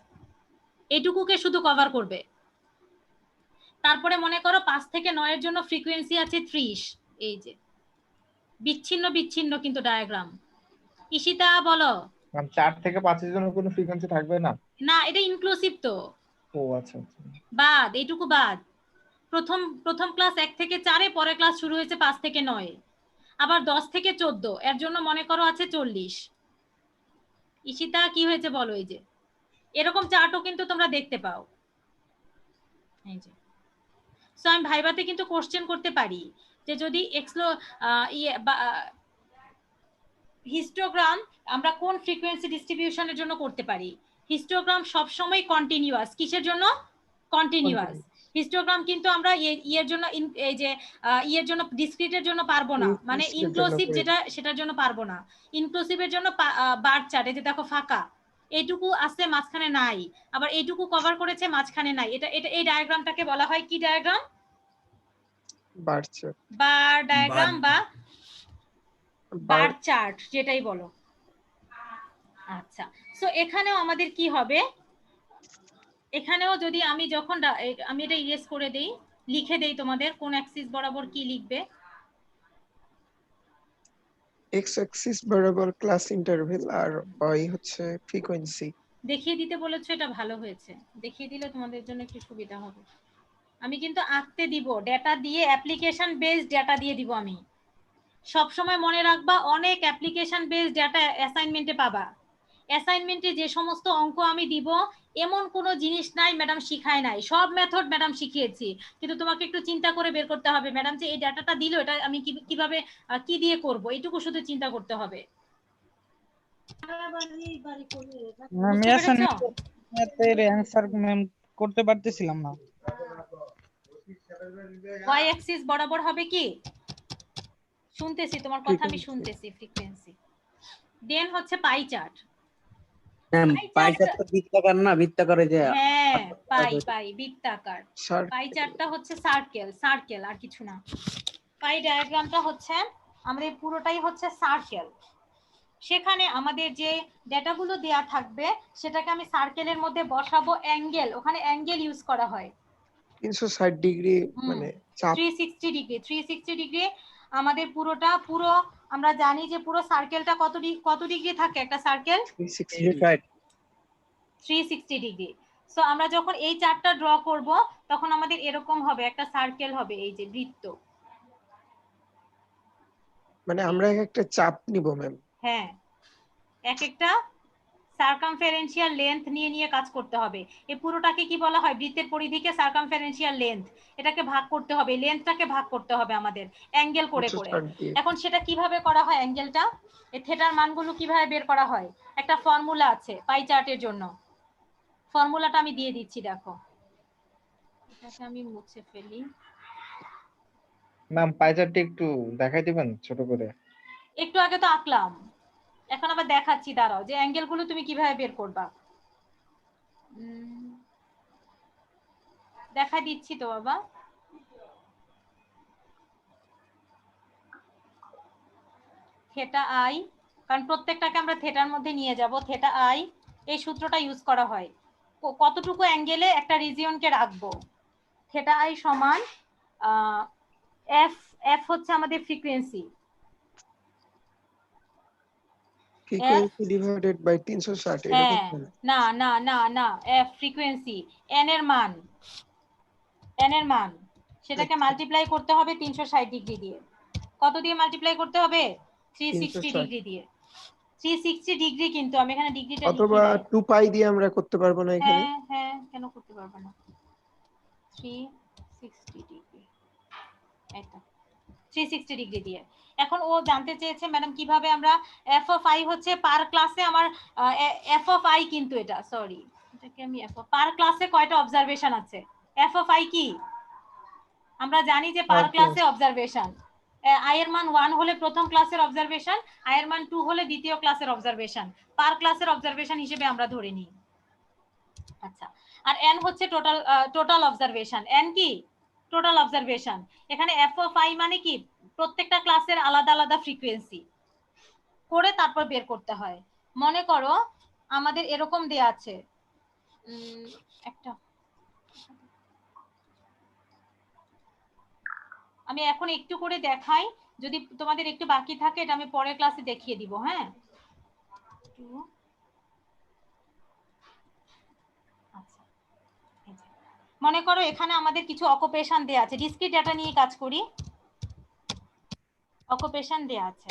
এইটুকুকে শুধু কভার করবে। তারপরে মনে করো 5 থেকে 9 এর জন্য ফ্রিকোয়েন্সি আছে 30, এই যে বিচ্ছিন্ন বিচ্ছিন্ন কিন্তু ডায়াগ্রাম। ঈশিতা বলো। 4 থেকে 5 এর জন্য কোনো ফ্রিকোয়েন্সি থাকবে না? না, এটা ইনক্লুসিভ তো। ও আচ্ছা আচ্ছা, বাদ, এইটুকু বাদ। প্রথম ক্লাস 1 থেকে 4 এ, পরের ক্লাস শুরু হয়েছে 5 থেকে 9 এ। আবার 10 থেকে 14 এর জন্য মনে করো আছে 40। ঈশিতা কি হয়েছে বলো? এই যে এরকম চার্টও কিন্তু তোমরা দেখতে পাও, এই যে। সো আমি ভাইভাতে কিন্তু কোশ্চেন করতে পারি যে যদি হিস্টোগ্রাম আমরা কোন ফ্রিকোয়েন্সি ডিস্ট্রিবিউশনের জন্য করতে পারি। হিস্টোগ্রাম সব সময় কন্টিনিউয়াস, কিসের জন্য, কন্টিনিউয়াস। হিস্টোগ্রাম কিন্তু আমরা ইয়ের জন্য, এই যে ইয়ের জন্য, ডিসক্রিটের জন্য পারবো না, মানে ইনক্লুসিভ যেটা সেটার জন্য পারবো না। ইনক্লুসিভের জন্য বার চার্ট, এই যে দেখো ফাঁকা, এইটুকু আছে মাঝখানে নাই, আবার এইটুকু কভার করেছে মাঝখানে নাই। এটা এটা এই ডায়াগ্রামটাকে বলা হয় কি ডায়াগ্রাম, বার চার্ট, বার ডায়াগ্রাম বা বার চার্ট, যেটাই বলো। আচ্ছা, সো এখানেও আমাদের কি হবে, এখানেও যদি আমি যখন আমি এটা ইরেজ করে দেই, লিখে দেই তোমাদের কোন অ্যাক্সিস বরাবর কি লিখবে। এক্স অ্যাক্সিস বরাবর ক্লাস ইন্টারভেল আর ওয়াই হচ্ছে ফ্রিকোয়েন্সি। দেখিয়ে দিতে বলেছো, এটা ভালো হয়েছে, দেখিয়ে দিলে তোমাদের জন্য একটু সুবিধা হবে। আমি কিন্তু আঁকতে দিব, ডেটা দিয়ে, অ্যাপ্লিকেশন বেসড ডেটা দিয়ে দিব। আমি সব সময় মনে রাখবা, অনেক অ্যাপ্লিকেশন বেসড ডেটা অ্যাসাইনমেন্টে পাবা। অ্যাসাইনমেন্টে যে সমস্ত অঙ্ক আমি দিব, এমন কোনো জিনিস নাই ম্যাডাম শিখায় নাই, সব মেথড ম্যাডাম শিখিয়েছি। কিন্তু তোমাকে একটু চিন্তা করে বের করতে হবে, ম্যাডাম যে এই ডাটাটা দিল, এটা আমি কিভাবে কি দিয়ে করব, এইটুকু শুধু চিন্তা করতে হবে। করতে পারতেছিলাম না। ওয়াই অ্যাক্সিস বরাবর হবে কি, শুনতেছি তোমার কথা, আমি শুনতেছি, ফ্রিকোয়েন্সি। দেন হচ্ছে পাই চার্ট। পাই চার্ট তো বৃত্তাকার না, বৃত্তাকারে যে, হ্যাঁ পাই বৃত্তাকার। পাই চার্টটা হচ্ছে সার্কেল আর কিছু না। পাই ডায়াগ্রামটা হচ্ছে আমাদের পুরোটাই হচ্ছে সার্কেল। সেখানে আমাদের যে ডেটাগুলো দেয়া থাকবে সেটাকে আমি সার্কেলের মধ্যে বসাবো অ্যাঙ্গেল, ওখানে অ্যাঙ্গেল ইউজ করা হয় 360 ডিগ্রি, মানে চাপ 360 ডিগ্রি। আমাদের পুরো আমরা জানি যে পুরো সার্কেলটা কত ডিগ্রি থাকে, একটা সার্কেল 360 ডিগ্রি। সো আমরা যখন এই চার্টটা ড্র করব তখন আমাদের এরকম হবে, একটা সার্কেল হবে, এই যে বৃত্ত। মানে আমরা একটা চাপ নিব ম্যাম। হ্যাঁ, এক একটা সার্কামফারেন্সিয়াল লেন্থ নিয়ে নিয়ে কাজ করতে হবে। এই পুরোটাকে কি বলা হয়? বৃত্তের পরিধিকে সার্কামফারেন্সিয়াল লেন্থ, এটাকে ভাগ করতে হবে, লেন্থটাকে ভাগ করতে হবে আমাদের অ্যাঙ্গেল করে করে। 160 দিয়ে। এখন সেটা কিভাবে করা হয় অ্যাঙ্গেলটা? এই থিটার মানগুলো কিভাবে বের করা হয়? একটা ফর্মুলা আছে পাই চার্টের জন্য, ফর্মুলাটা আমি দিয়ে দিচ্ছি, দেখো। এটাকে আমি মুছে ফেলি। ম্যাম পাই চার্টটি একটু দেখাই দিবেন ছোট করে? একটু আগে তো আঁকলাম, এখন আবার দেখাচ্ছি, দাঁড়াও, যে অ্যাঙ্গেল গুলো তুমি কিভাবে বের করবা। দেখা দিচ্ছি তো বাবা। থেটা আই, কারণ প্রত্যেকটাকে আমরা থেটার মধ্যে নিয়ে যাব, থেটা আই, এই সূত্রটা ইউজ করা হয় কতটুকু অ্যাঙ্গেলে একটা রিজিয়নকে রাখবো। থেটা আই সমান এফ, এফ হচ্ছে আমাদের ফ্রিকোয়েন্সি, ফ্রিকোয়েন্সি ডিভাইডেড বাই 360 হ্যাঁ, এরকম। না না না না, এফ ফ্রিকোয়েন্সি, এন এর মান, এন এর মান, সেটাকে মাল্টিপ্লাই করতে হবে 360 ডিগ্রি দিয়ে। কত দিয়ে মাল্টিপ্লাই করতে হবে? 360 ডিগ্রি দিয়ে। 360 ডিগ্রি, কিন্তু আমি এখানে ডিগ্রিটা অথবা 2 পাই দিয়ে আমরা করতে পারবো না এখানে? হ্যাঁ হ্যাঁ, কেন করতে পারবো না? 360 ডিগ্রি, এটা 360 ডিগ্রি দিয়ে। এখন ও জানতে চেয়েছে ম্যাডাম কিভাবে আমরা এফ অফ আই হচ্ছে পার ক্লাসে আমার এফ অফ আই, কিন্তু এটা সরি, এটাকে আমি এফ অফ পার ক্লাসে কয়টা অবজারভেশন আছে? এফ অফ আই কি আমরা জানি যে পার ক্লাসে অবজারভেশন, আই এর মান 1 হলে প্রথম ক্লাসের অবজারভেশন, আই এর মান 2 হলে দ্বিতীয় ক্লাসের অবজারভেশন, পার ক্লাসের অবজারভেশন হিসেবে আমরা ধরে নিই। আচ্ছা, আর এন হচ্ছে টোটাল, টোটাল অবজারভেশন। এন কি? Total observation. এখানে এফ অফ আই মানে কি? প্রত্যেকটা ক্লাসের আলাদা আলাদা ফ্রিকোয়েন্সি করে তারপর বের করতে হয়। মনে করো আমাদের এরকম দেয়া আছে, একটা, আমি এখন একটু করে দেখাই, যদি তোমাদের একটু বাকি থাকে এটা আমি পরের ক্লাসে দেখিয়ে দিব। হ্যাঁ, আচ্ছা, মনে করো এখানে আমাদের কিছু অকুপেশন দেয়া আছে, ডিসক্রিট ডাটা নিয়ে কাজ করি, অকুপেশন দেয়া আছে,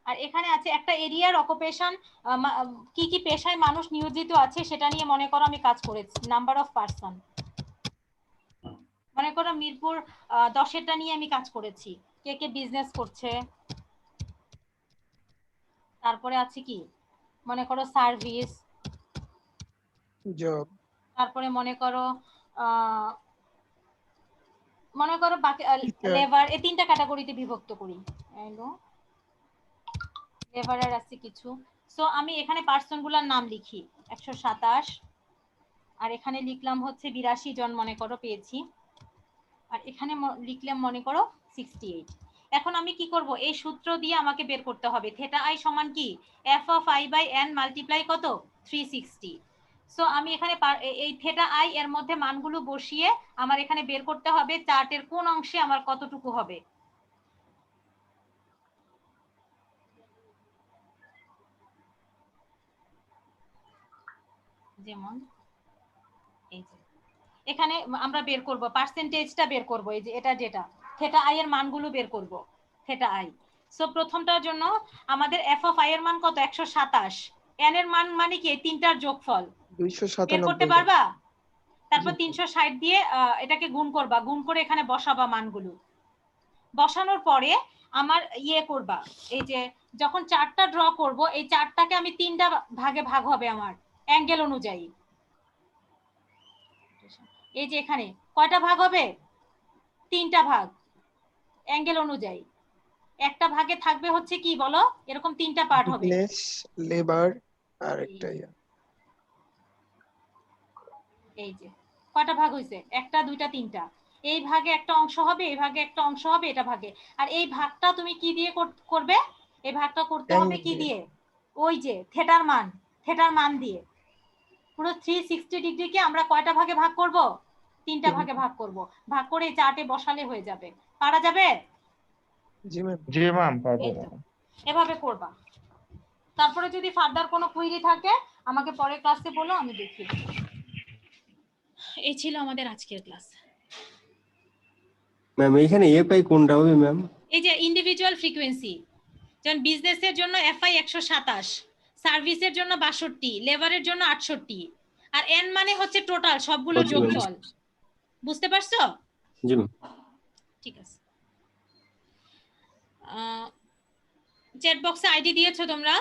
আর এখানে আছে একটা এরিয়ার অকুপেশন, কি কি পেশায় মানুষ নিয়োজিত আছে সেটা নিয়ে মনে করো আমি কাজ করেছি, নাম্বার অফ পারসন। মনে করো মিরপুর 10-এরটা নিয়ে আমি কাজ করেছি, কে কে বিজনেস করছে। তারপরে আছে কি, মনে করো সার্ভিস, জব, তারপরে মনে করো বাকি লেবার, এই 3টা ক্যাটাগরিতে বিভক্ত করি। লেবারার আছে কিছু। সো আমি এখানে পার্সন গুলার নাম লিখি 127, আর এখানে লিখলাম হচ্ছে 82 জন মনে করো পেয়েছি, আর এখানে লিখলাম মনে করো 68। এখন আমি কি করব? এই সূত্র দিয়ে আমাকে বের করতে হবে থেটা আই সমান কি? F of I by N multiply কত? 360। সো আমি এখানে এই থেটা আই এর মধ্যে মানগুলো বসিয়ে আমার এখানে বের করতে হবে চার্টের কোন অংশে আমার কতটুকু হবে। যেমন এই যে এখানে আমরা বের করব পার্সেন্টেজটা বের করব, এই যে এটা যেটা থেটা আই এর মানগুলো বের করব, থেটা আই। সো প্রথমটার জন্য আমাদের এফ অফ আই এর মান কত? 127। এন এর মান মানে কি? এই তিনটার যোগফল 297 বের করতে পারবা? তারপর 360 দিয়ে এটাকে গুণ করবা, গুণ করে এখানে বসাবা মানগুলো। বসানোর পরে আমার করবা, এই যে যখন চার্টটা ড্র করব এই চার্টটাকে আমি 3টা ভাগে ভাগ হবে আমার অ্যাঙ্গেল অনুযায়ী। এই যে এখানে কয়টা ভাগ হবে? 3টা ভাগ অ্যাঙ্গেল অনুযায়ী। একটা ভাগে থাকবে হচ্ছে কি বলো, এরকম 3টা পার্ট হবে, বিজনেস, লেবার আর একটা এই যে কয়টা ভাগ হইছে? 1টা 2টা 3টা। এই ভাগে একটা অংশ হবে, এই ভাগে একটা অংশ হবে, এটা ভাগে। আর এই ভাগটা তুমি কি দিয়ে করবে? এই ভাগটা করতে হবে কি দিয়ে? ওই যে থেটার মান দিয়ে। পুরো 360 ডিগ্রিকে আমরা কয়টা ভাগে ভাগ করব? 3টা ভাগে ভাগ করব। ভাগ করে এই চার্টে বসালে হয়ে যাবে। পারা যাবে? জি ম্যাম। জি ম্যাম, পারবো। এভাবে করবা। তারপরে যদি ফার্দার কোনো কুইরি থাকে আমাকে পরের ক্লাসে বলো, আমি দেখি। এই ছিল আমাদের আজকের ক্লাস। ম্যাম এখানে এ পাই কোনটা হবে ম্যাম? এই যে ইন্ডিভিজুয়াল ফ্রিকোয়েন্সি, যেমন বিজনেসের জন্য এফআই 127, সার্ভিসের জন্য 62, লেবারের জন্য 68, আর এন মানে হচ্ছে টোটাল সবগুলো জি, ম্যাম। যোগফল। বুঝতে পারছো? জি ম্যাম। ঠিক আছে। চ্যাট বক্সে আইডি দিয়েছো তোমরা?